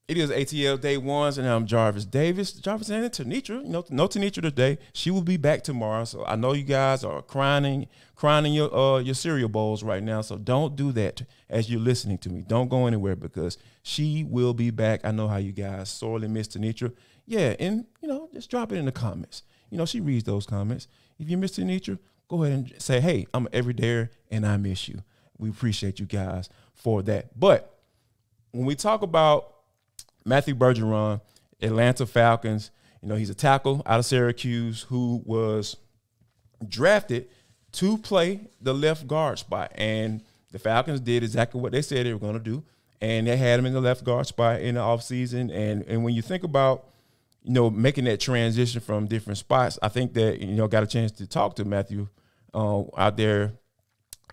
It is ATL Day Ones, and I'm Jarvis Davis. Jarvis and Tanitra. No Tanitra today. She will be back tomorrow. So I know you guys are crying in your cereal bowls right now. So don't do that as you're listening to me. Don't go anywhere because she will be back. I know how you guys sorely miss Tanitra. Yeah, and just drop it in the comments. She reads those comments. If you miss Tanitra, go ahead and say, hey, I'm everyday and I miss you. We appreciate you guys for that. But when we talk about Matthew Bergeron, Atlanta Falcons, he's a tackle out of Syracuse who was drafted to play the left guard spot. And the Falcons did exactly what they said they were going to do. And they had him in the left guard spot in the offseason. And when you think about, making that transition from different spots, I think that, got a chance to talk to Matthew out there.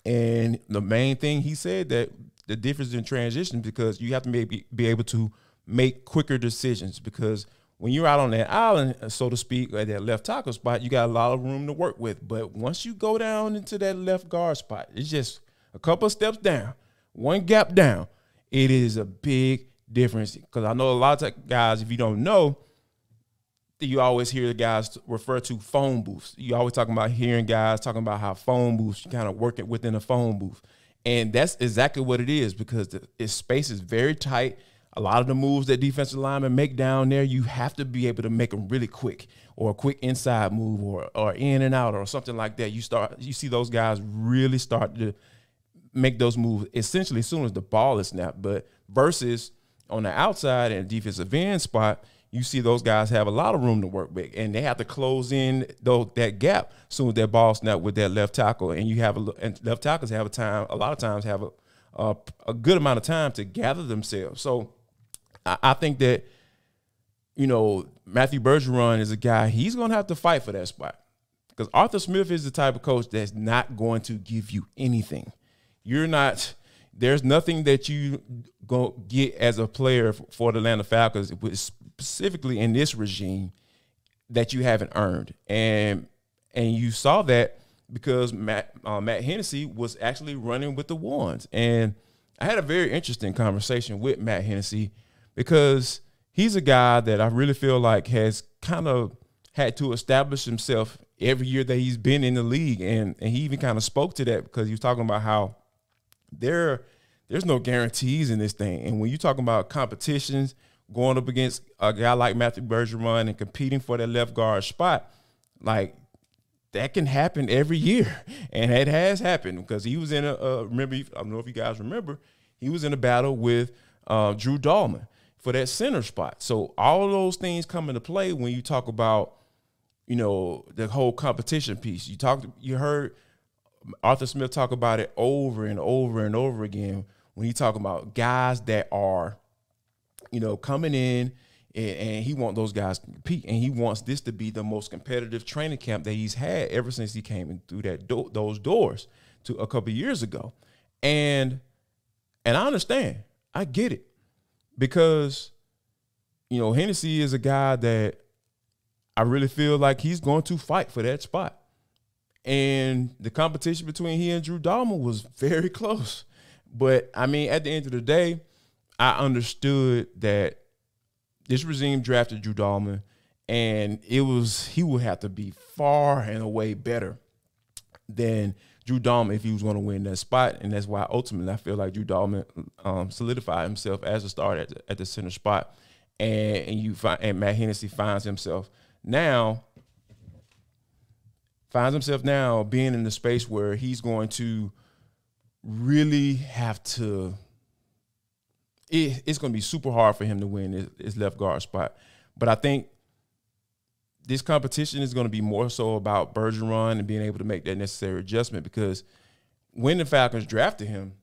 And the main thing he said that the difference in transition, because you have to maybe be able to make quicker decisions, because when you're out on that island, so to speak, at that left tackle spot, you got a lot of room to work with. But once you go down into that left guard spot, it's just a couple of steps down, one gap down. It is a big difference, because I know a lot of guys, if you don't know, you always hear the guys refer to phone booths. You always hearing guys talking about how phone booths, you kind of working within a phone booth. And that's exactly what it is, because its space is very tight. A lot of the moves that defensive linemen make down there, you have to be able to make them really quick, or a quick inside move, or in and out, or something like that. You see those guys really start to make those moves essentially as soon as the ball is snapped. But versus on the outside and defensive end spot, you see those guys have a lot of room to work with, and they have to close in that gap as soon as that ball snap with that left tackle. And left tackles have a lot of times have a good amount of time to gather themselves. So I think that, Matthew Bergeron is a guy, he's going to have to fight for that spot, because Arthur Smith is the type of coach that's not going to give you anything. There's nothing that you go get as a player for the Atlanta Falcons, specifically in this regime, that you haven't earned. And you saw that because Matt Hennessy was actually running with the ones. And I had a very interesting conversation with Matt Hennessy, because he's a guy that I really feel like has kind of had to establish himself every year that he's been in the league. And he even kind of spoke to that, because he was talking about how there's no guarantees in this thing. And when you're talking about competitions, going up against a guy like Matthew Bergeron and competing for that left guard spot, like, that can happen every year. And it has happened, because he was in I don't know if you guys remember, he was in a battle with Drew Dahlman for that center spot. So all of those things come into play when you talk about, the whole competition piece. You heard Arthur Smith talk about it over and over and over again when he talk about guys that are, coming in, and he wants those guys to compete, and he wants this to be the most competitive training camp that he's had ever since he came in through those doors to a couple of years ago. And I understand. I get it. Because, Hennessy is a guy that I really feel like he's going to fight for that spot. And the competition between he and Drew Dahlman was very close. But, at the end of the day, I understood that this regime drafted Drew Dahlman, and he would have to be far and away better than Drew Dahlman if he was going to win that spot. And that's why ultimately I feel like Drew Dahlman solidified himself as a starter at the center spot. And Matt Hennessy finds himself now being in the space where he's going to really have to – it's going to be super hard for him to win his left guard spot. But I think this competition is going to be more so about Bergeron and being able to make that necessary adjustment, because when the Falcons drafted him,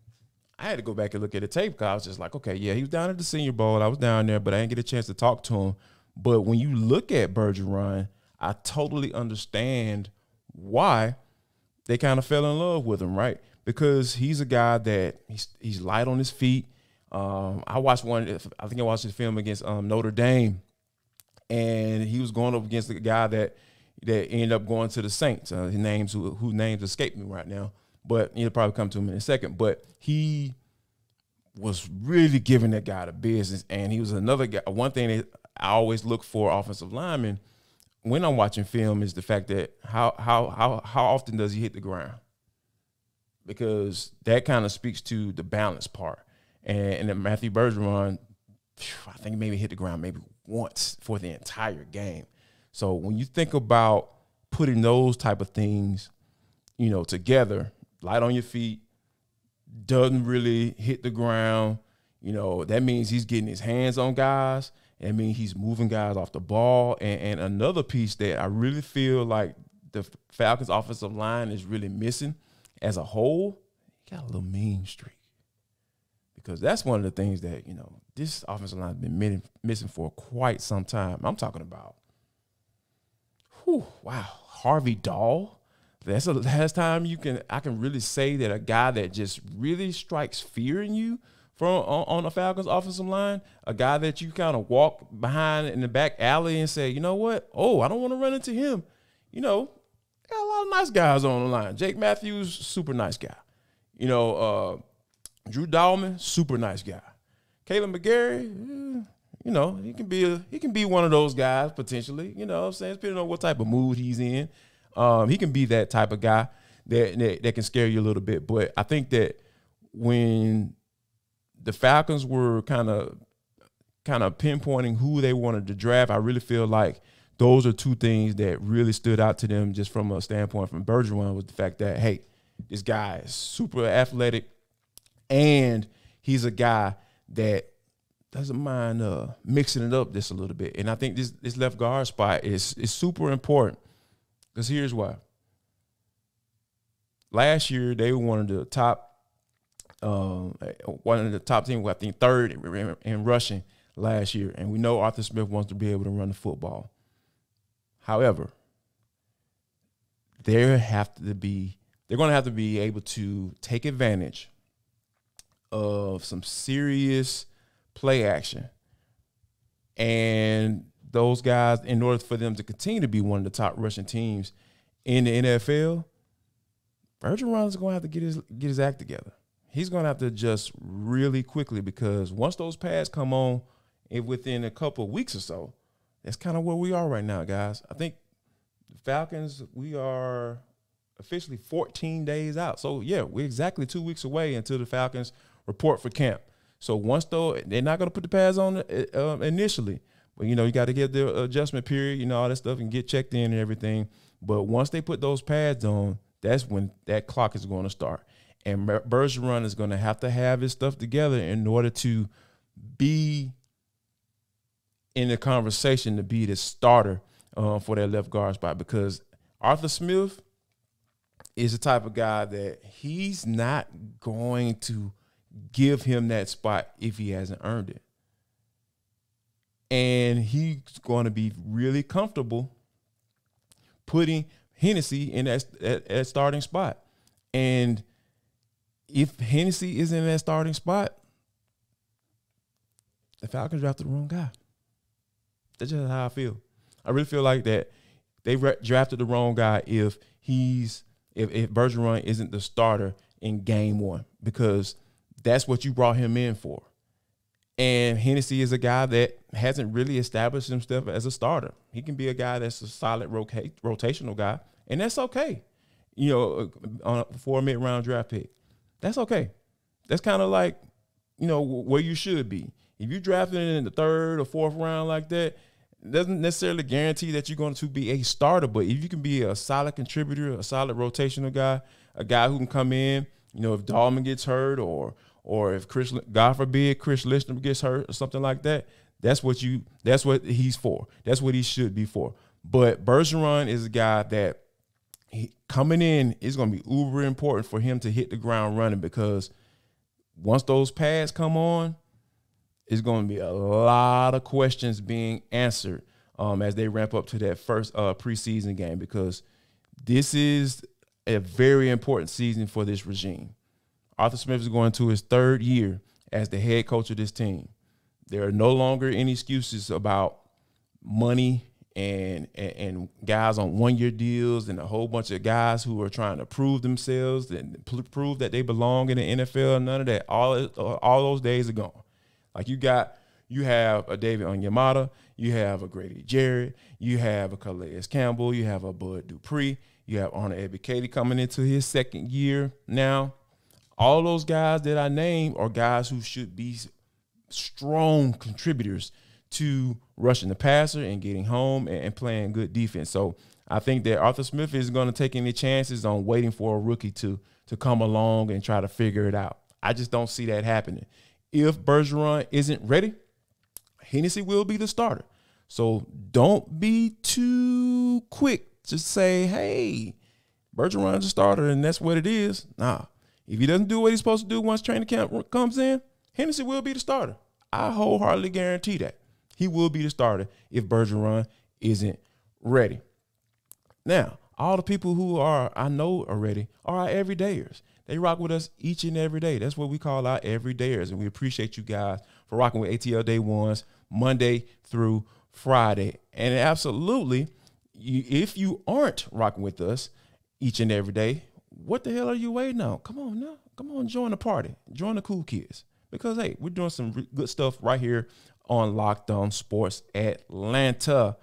I had to go back and look at the tape, because I was just like, okay, yeah, he was down at the Senior Bowl. I was down there, but I didn't get a chance to talk to him. But when you look at Bergeron, I totally understand why they kind of fell in love with him, right? Because he's a guy that he's light on his feet. I watched his film against Notre Dame, and he was going up against a guy that ended up going to the Saints. His whose names escape me right now, but he'll probably come to him in a second. But he was really giving that guy the business. And he was another guy. One thing that I always look for offensive linemen when I'm watching film is the fact that how often does he hit the ground? Because that kind of speaks to the balance part. And then Matthew Bergeron, I think maybe hit the ground maybe once for the entire game. So when you think about putting those type of things, together, light on your feet, doesn't really hit the ground, that means he's getting his hands on guys. That means he's moving guys off the ball. And another piece that I really feel like the Falcons offensive line is really missing as a whole, he got a little mean streak. Because that's one of the things that, this offensive line has been missing for quite some time. I'm talking about, Harvey Dahl. That's the last time I can really say that a guy that just really strikes fear in you on the Falcons offensive line, a guy that you kind of walk behind in the back alley and say, you know what? Oh, I don't want to run into him. Got a lot of nice guys on the line. Jake Matthews, super nice guy. Drew Dahlman, super nice guy. Caleb McGarry, he can be one of those guys potentially. You know what I'm saying? Depending on what type of mood he's in. He can be that type of guy that can scare you a little bit. But I think that when the Falcons were kind of pinpointing who they wanted to draft, I really feel like those are two things that really stood out to them just from a standpoint from Bergeron, was the fact that, hey, this guy is super athletic and he's a guy that doesn't mind mixing it up just a little bit. And I think this left guard spot is super important. Because here's why. Last year, they were one of the top teams, I think third in rushing last year. And we know Arthur Smith wants to be able to run the football. However, they're going to have to be able to take advantage of some serious play action. And those guys, in order for them to continue to be one of the top rushing teams in the NFL, Bergeron is going to have to get his act together. He's going to have to adjust really quickly, because once those pads come on within a couple of weeks or so, that's kind of where we are right now, guys. I think the Falcons, we are officially 14 days out. So, yeah, we're exactly 2 weeks away until the Falcons report for camp. So once they're not going to put the pads on initially. But, you got to get the adjustment period, all that stuff, and get checked in and everything. But once they put those pads on, that's when that clock is going to start. And Bergeron is going to have his stuff together in order to be in the conversation to be the starter for that left guard spot. Because Arthur Smith is the type of guy that he's not going to give him that spot if he hasn't earned it. And he's going to be really comfortable putting Hennessy in that starting spot. And if Hennessy is in that starting spot, the Falcons drafted the wrong guy. That's just how I feel. I really feel like that they drafted the wrong guy if Bergeron isn't the starter in game one, because that's what you brought him in for. And Hennessy is a guy that hasn't really established himself as a starter. He can be a guy that's a solid rotational guy, and that's okay, for a mid-round draft pick. That's okay. That's kind of like, where you should be. If you drafted in the third or fourth round like that, it doesn't necessarily guarantee that you're going to be a starter. But if you can be a solid contributor, a solid rotational guy, a guy who can come in, if Dahlman gets hurt or if God forbid Chris Lister gets hurt or something like that, that's what he's for. That's what he should be for. But Bergeron is a guy that coming in is going to be uber important for him to hit the ground running, because once those pads come on, it's going to be a lot of questions being answered as they ramp up to that first preseason game, because this is a very important season for this regime. Arthur Smith is going to his third year as the head coach of this team. There are no longer any excuses about money and guys on 1-year deals and a whole bunch of guys who are trying to prove themselves and prove that they belong in the NFL. None of that. All those days are gone. Like you have a David Onyemata, you have a Grady Jarrett, you have a Calais Campbell, you have a Bud Dupree, you have Arnold Ebiketie coming into his 2nd year now. All those guys that I named are guys who should be strong contributors to rushing the passer and getting home and playing good defense. So I think that Arthur Smith is going to take any chances on waiting for a rookie to come along and try to figure it out. I just don't see that happening. If Bergeron isn't ready, Hennessy will be the starter. So don't be too quick to say, hey, Bergeron's a starter and that's what it is. Nah. If he doesn't do what he's supposed to do once training camp comes in, Hennessy will be the starter. I wholeheartedly guarantee that. He will be the starter if Bergeron isn't ready. Now, all the people who I know already are our everydayers. They rock with us each and every day. That's what we call our everydayers, and we appreciate you guys for rocking with ATL Day Ones Monday through Friday. And absolutely, if you aren't rocking with us each and every day, what the hell are you waiting on? Come on now. Come on, join the party. Join the cool kids. Because, hey, we're doing some good stuff right here on Locked On Sports Atlanta.